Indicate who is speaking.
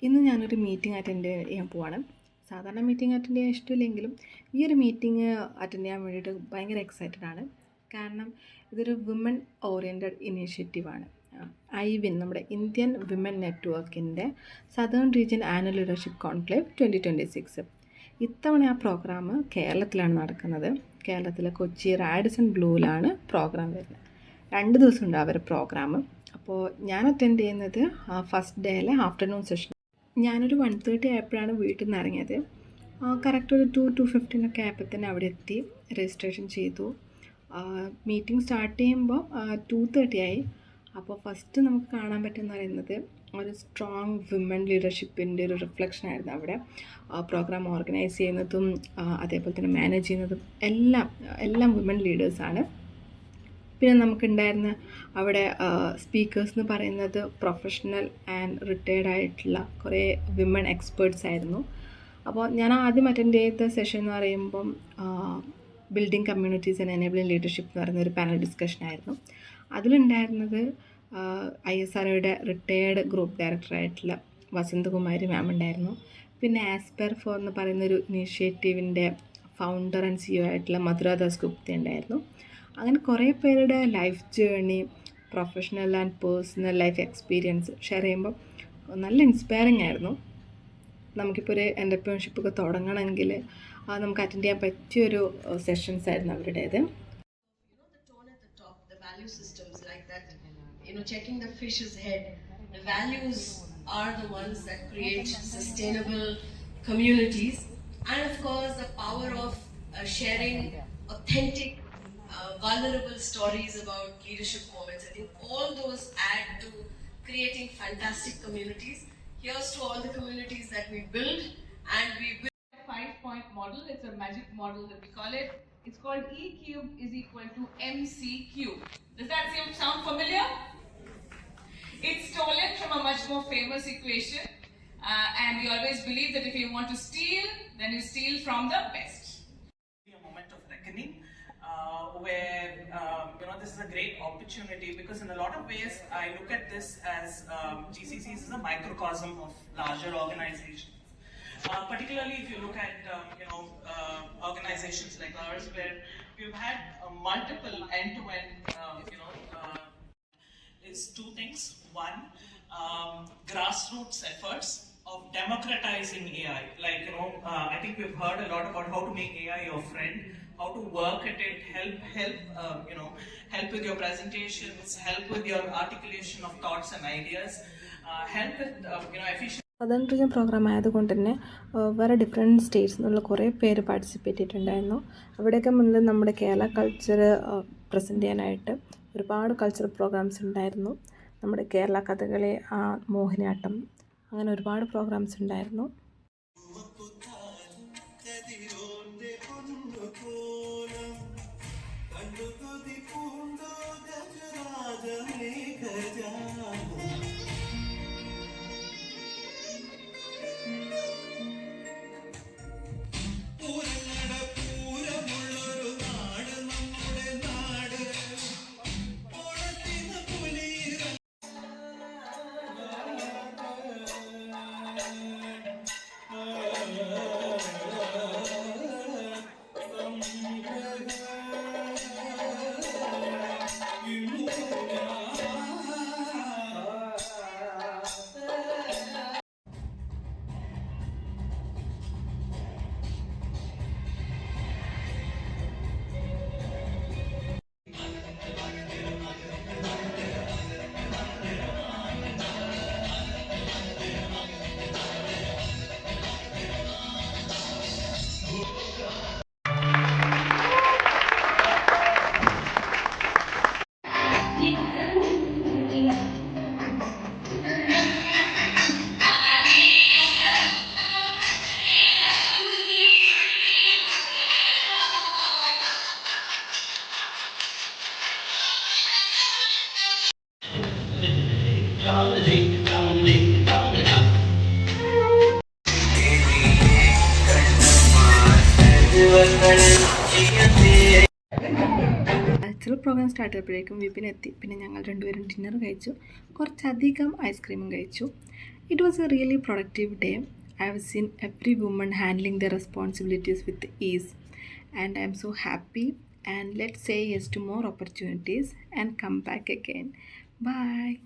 Speaker 1: ഇന്ന് ഞാനൊരു meeting attend ചെയ്യാൻ പോവാണ്. സാധാരണ മീറ്റിംഗ് അറ്റൻഡ് ചെയ്യാൻ ഇഷ്ടമില്ലെങ്കിലും ഈ ഒരു മീറ്റിംഗ് അറ്റൻഡ് ചെയ്യാൻ വേണ്ടിയിട്ട് ഭയങ്കര എക്സൈറ്റഡ് ആണ്. കാരണം ഇതൊരു വിമൻ ഓറിയൻറ്റഡ് ഇനീഷ്യേറ്റീവാണ്. IWIN നമ്മുടെ ഇന്ത്യൻ വിമൻ നെറ്റ്വർക്കിൻ്റെ southern region annual leadership conclave 2026. ഇത്തവണ ആ പ്രോഗ്രാം കേരളത്തിലാണ് നടക്കുന്നത്. കേരളത്തിലെ കൊച്ചി റാഡിസൺ ബ്ലൂവിലാണ് പ്രോഗ്രാം വരുന്നത്. 2 ദിവസം ഉണ്ട് അവരുടെ പ്രോഗ്രാം. അപ്പോൾ ഞാൻ അറ്റൻഡ് ചെയ്യുന്നത് ഫസ്റ്റ് ഡേയിലെ ആഫ്റ്റർനൂൺ സെഷൻ. ഞാനൊരു 1:30 ആയപ്പോഴാണ് വീട്ടിൽ നിന്ന് ഇറങ്ങിയത്. കറക്റ്റ് ഒരു 2:15 ആയപ്പോൾ തന്നെ അവിടെ എത്തി രജിസ്ട്രേഷൻ ചെയ്തു. മീറ്റിംഗ് സ്റ്റാർട്ട് ചെയ്യുമ്പോൾ 2:30 ആയി. അപ്പോൾ ഫസ്റ്റ് നമുക്ക് കാണാൻ പറ്റുമെന്ന് പറയുന്നത് ഒരു സ്ട്രോങ് വിമൻ ലീഡർഷിപ്പിൻ്റെ ഒരു റിഫ്ലക്ഷൻ ആയിരുന്നു അവിടെ. പ്രോഗ്രാം ഓർഗനൈസ് ചെയ്യുന്നതും അതേപോലെ തന്നെ മാനേജ് ചെയ്യുന്നതും എല്ലാം വിമൻ ലീഡേഴ്സാണ്. പിന്നെ നമുക്കുണ്ടായിരുന്ന അവിടെ സ്പീക്കേഴ്സ് എന്ന് പറയുന്നത് പ്രൊഫഷണൽ ആൻഡ് റിട്ടയർഡ് ആയിട്ടുള്ള കുറേ വിമൻ എക്സ്പേർട്സ് ആയിരുന്നു. അപ്പോൾ ഞാൻ ആദ്യം അറ്റൻഡ് ചെയ്ത സെഷൻ എന്ന് പറയുമ്പം building communities and enabling leadership എന്ന് പറയുന്ന ഒരു പാനൽ ഡിസ്കഷൻ ആയിരുന്നു. അതിലുണ്ടായിരുന്നത് ISROയുടെ റിട്ടയേർഡ് ഗ്രൂപ്പ് ഡയറക്ടറായിട്ടുള്ള വസന്തകുമാരി മാം ഉണ്ടായിരുന്നു. പിന്നെ ആസ്പെർ ഫോർ എന്ന് പറയുന്നൊരു ഇനീഷ്യേറ്റീവിൻ്റെ ഫൗണ്ടർ ആൻഡ് CEO ആയിട്ടുള്ള മധുര ദാസ് ഗുപ്ത ഉണ്ടായിരുന്നു. അങ്ങനെ കുറേ പേരുടെ life journey, professional and personal life experience share ചെയ്യുമ്പോൾ നല്ല ഇൻസ്പയറിംഗ് ആയിരുന്നു. നമുക്കിപ്പോൾ ഒരു എൻ്റർപ്രണർഷിപ്പൊക്കെ തുടങ്ങണമെങ്കിൽ നമുക്ക് അറ്റൻഡ് ചെയ്യാൻ പറ്റിയൊരു സെഷൻസ് ആയിരുന്നു അവരുടേത്.
Speaker 2: Checking the fish's head. The values are the ones that create sustainable communities, and of course the power of sharing authentic vulnerable stories about leadership moments. I think all those add to creating fantastic communities. Here's to all the communities that we build, and we build
Speaker 3: a 5-point model. It's a magic model that we call it. It's called E cubed is equal to MC cubed. Does that sound familiar? It's stolen from a much more famous equation, and we always believe that if you want to steal, then you steal from the best.
Speaker 4: A moment of reckoning where this is a great opportunity, because in a lot of ways I look at this as GCCs is a microcosm of larger organizations. Particularly if you look at organizations like ours, where we've had multiple end-to-end is two things. One, grassroots efforts of democratizing AI. I think we've heard a lot about how to make AI your friend, how to work at it, help with your presentations, help with your articulation of thoughts and ideas, help with efficient.
Speaker 1: Southern region programme ആയതുകൊണ്ട് തന്നെ വേറെ different സ്റ്റേറ്റ്സിൽ നിന്നുള്ള കുറേ പേര് participate ചെയ്തിട്ടുണ്ടായിരുന്നു. അവിടെയൊക്കെ മുന്നിൽ നമ്മുടെ കേരള കൾച്ചർ പ്രസൻറ്റ് ചെയ്യാനായിട്ട് ഒരുപാട് കൾച്ചറൽ പ്രോഗ്രാംസ് ഉണ്ടായിരുന്നു. നമ്മുടെ കേരള കഥകളി, മോഹിനിയാട്ടം, അങ്ങനെ ഒരുപാട് പ്രോഗ്രാംസ് ഉണ്ടായിരുന്നു. കൾച്ചറൽ പ്രോഗ്രാം സ്റ്റാർട്ട് ചെയ്തപ്പോഴേക്കും വിപിൻ എത്തി. പിന്നെ ഞങ്ങൾ രണ്ടുപേരും ഡിന്നർ കഴിച്ചു, കുറച്ചധികം ഐസ്ക്രീമും കഴിച്ചു. It was a really productive day. I have seen every woman handling their responsibilities with ease, and I'm so happy. And let's say yes to more opportunities and come back again. Bye.